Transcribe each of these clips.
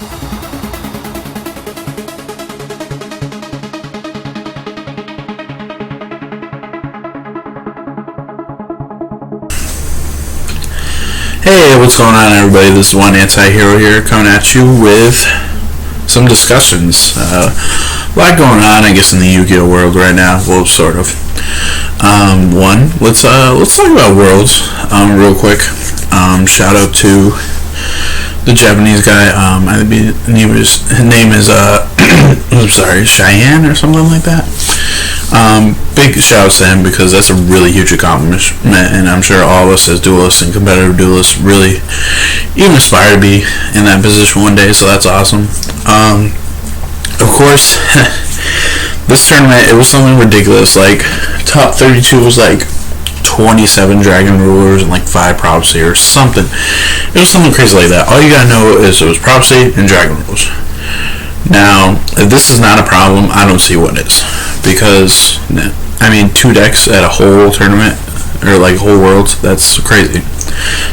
Hey, what's going on, everybody? This is One Anti-Hero here, coming at you with some discussions. A lot going on, I guess, in the Yu-Gi-Oh world right now. Well, sort of. Let's talk about Worlds real quick. Shout out to the Japanese guy. His name is I'm sorry, Cheyenne or something like that. Big shout out to him because that's a really huge accomplishment, and I'm sure all of us as duelists and competitive duelists really even aspire to be in that position one day, so that's awesome. Of course, this tournament, it was something ridiculous. Like, top 32 was like 27 Dragon Rulers and like 5 Prophecy or something. It was something crazy like that. All you gotta know is it was Prophecy and Dragon Rulers. Now, if this is not a problem, I don't see what is. Because, I mean, 2 decks at a whole tournament, or like whole world, that's crazy.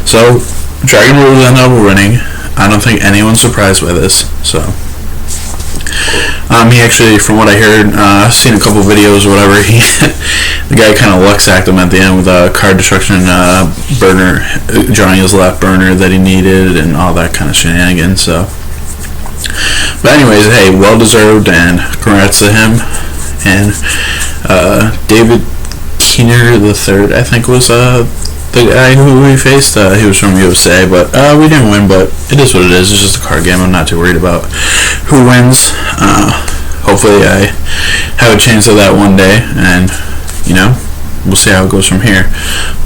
So, Dragon Rulers ended up winning. I don't think anyone's surprised by this, so. He actually, from what I heard, I've seen a couple videos or whatever, the guy kind of luck-sacked him at the end with a card destruction burner, drawing his left burner that he needed, and all that kind of shenanigans, so. But anyways, hey, well-deserved, and congrats to him. And David Keener III, I think, was the guy who we faced. He was from USA, but we didn't win, but it is what it is. It's just a card game. I'm not too worried about who wins. Hopefully I have a chance of that one day, and, you know, we'll see how it goes from here.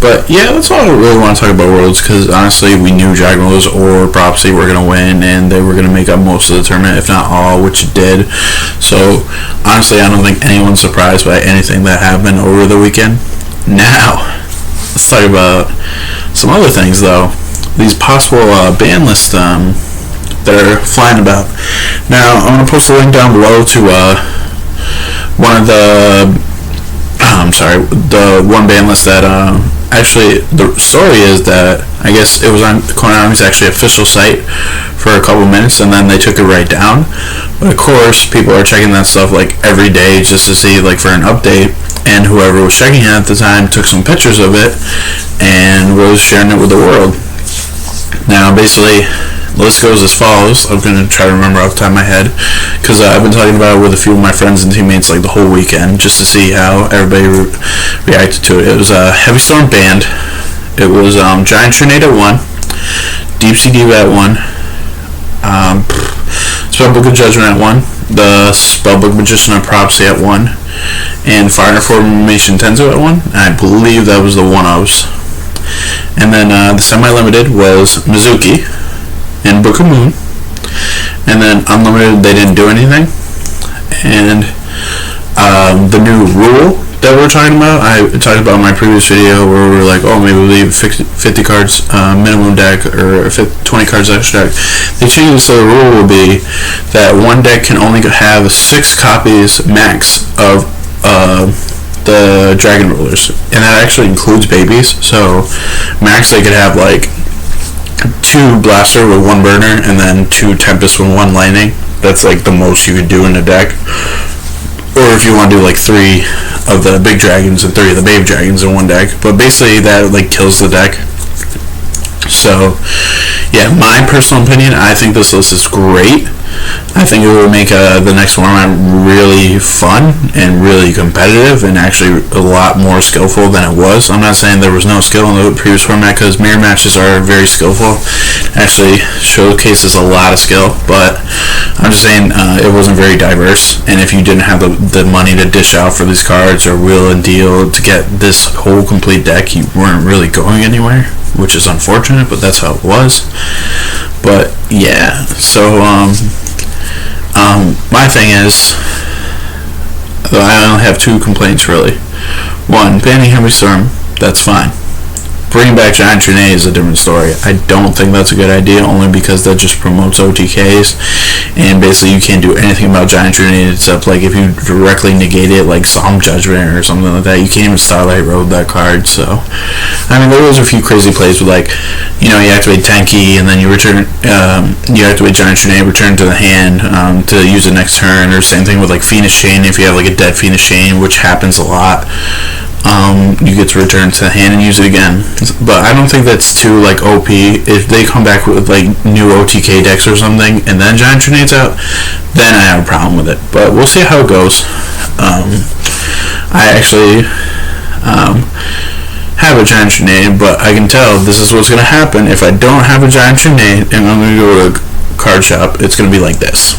But yeah, that's all I really want to talk about Worlds, because honestly, we knew Dragon Rulers or Prophecy were going to win, and they were going to make up most of the tournament, if not all, which it did. So honestly, I don't think anyone's surprised by anything that happened over the weekend. Now, let's talk about some other things, though. These possible ban lists that are flying about. Now, I'm going to post a link down below to one of the the one ban list that actually, the story is that I guess it was on Konami's actually official site for a couple minutes, and then they took it right down. But of course, people are checking that stuff like every day just to see, like, for an update, and whoever was checking it at the time took some pictures of it and was sharing it with the world. Now, basically, the list goes as follows. I'm going to try to remember off the top of my head, because I've been talking about it with a few of my friends and teammates like the whole weekend, just to see how everybody reacted to it. It was Heavy Storm Band. It was Giant Trinade at 1, Deep Sea Diva at 1, Spellbook of Judgment at 1, the Spellbook Magician of Prophecy at 1, and Fire Formation Tenzo at 1. And I believe that was the 1-ofs. And then the semi-limited was Mizuki and Book of Moon, and then unlimited, they didn't do anything. And the new rule that we're talking about, I talked about in my previous video where we were like, oh, maybe we'll leave 50 cards minimum deck, or 20 cards extra deck. They changed it so the rule will be that one deck can only have 6 copies max of the Dragon Rulers, and that actually includes babies. So max they could have like 2 Blaster with 1 burner, and then 2 Tempest with 1 Lightning. That's like the most you could do in a deck. Or if you want to do like 3 of the big dragons and 3 of the baby dragons in one deck. But basically that like kills the deck. So yeah, my personal opinion, I think this list is great. I think it will make the next format really fun and really competitive, and actually a lot more skillful than it was. I'm not saying there was no skill in the previous format, because mirror matches are very skillful. Actually showcases a lot of skill, but I'm just saying it wasn't very diverse, and if you didn't have the money to dish out for these cards or wheel and deal to get this whole complete deck, you weren't really going anywhere, which is unfortunate, but that's how it was. But yeah, so my thing is, I only have 2 complaints really. 1, banning Heavy Storm, that's fine. bringing back Giant Trinade is a different story. I don't think that's a good idea, only because that just promotes OTKs, and basically you can't do anything about Giant Trinade except like if you directly negate it, like Solemn Judgment or something like that. You can't even Starlight Road that card. So I mean, there was a few crazy plays with, like, you activate Tenki and then you return, you activate Giant Trinade, return to the hand to use it next turn, or same thing with like Phoenix Chain. If you have like a dead Phoenix Chain, which happens a lot, you get to return to the hand and use it again. But I don't think that's too like OP. If they come back with like new OTK decks or something and then Giant Trinade's out, then I have a problem with it. But we'll see how it goes. I actually have a Giant Trinade, but I can tell this is what's going to happen if I don't have a Giant Trinade and I'm going to go to a card shop. It's going to be like this.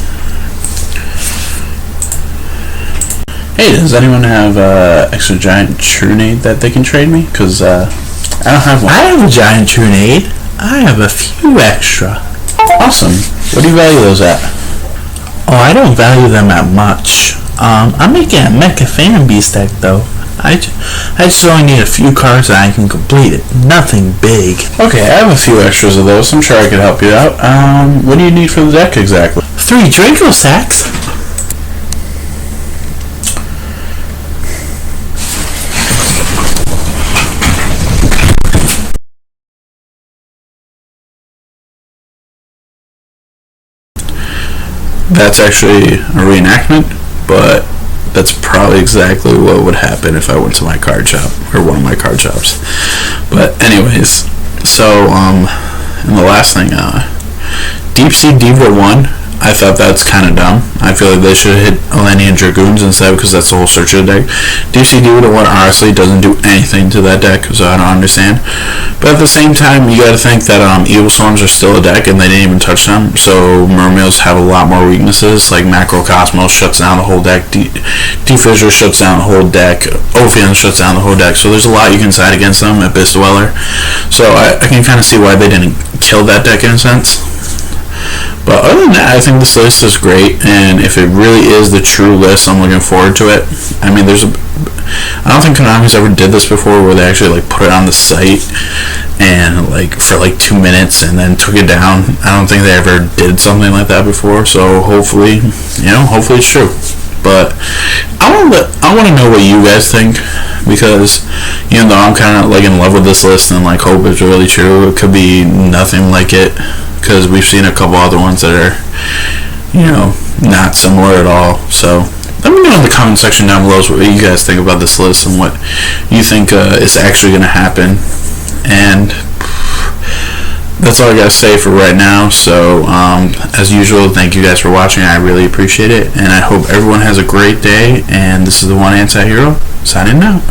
Hey, does anyone have extra Giant Trinade that they can trade me? Because I don't have one. I have a Giant Trinade. I have a few extra. Awesome. What do you value those at? Oh, I don't value them at much. I'm making a Mecha Fan Beast deck, though. I just only need a few cards and I can complete it. Nothing big. Okay, I have a few extras of those. I'm sure I could help you out. What do you need for the deck exactly? 3 Draco Sacks. That's actually a reenactment, but that's probably exactly what would happen if I went to my card shop, or one of my card shops. But anyways, so and the last thing, Deep Sea Diva 1, I thought that's kind of dumb. I feel like they should hit Elenian Dragoons instead, because that's the whole Searcher deck. Deep Sea Diva 1 honestly doesn't do anything to that deck, so I don't understand. But at the same time, you gotta think that Evil Storms are still a deck and they didn't even touch them, so Mermails have a lot more weaknesses, like Macrocosmos shuts down the whole deck, Defissure shuts down the whole deck, Ophion shuts down the whole deck, so there's a lot you can side against them, Abyss Dweller. So I can kind of see why they didn't kill that deck in a sense. But other than that, I think this list is great, and if it really is the true list, I'm looking forward to it. I mean, I don't think Konami's ever did this before, where they actually like put it on the site and like for like 2 minutes and then took it down. I don't think they ever did something like that before, so hopefully it's true. But I want to know what you guys think, because even though I'm kind of like in love with this list and like hope it's really true, it could be nothing like it, because we've seen a couple other ones that are, not similar at all. So let me know in the comment section down below what you guys think about this list and what you think is actually going to happen. And that's all I got to say for right now. So as usual, thank you guys for watching. I really appreciate it, and I hope everyone has a great day. And this is the One Anti-Hero signing out.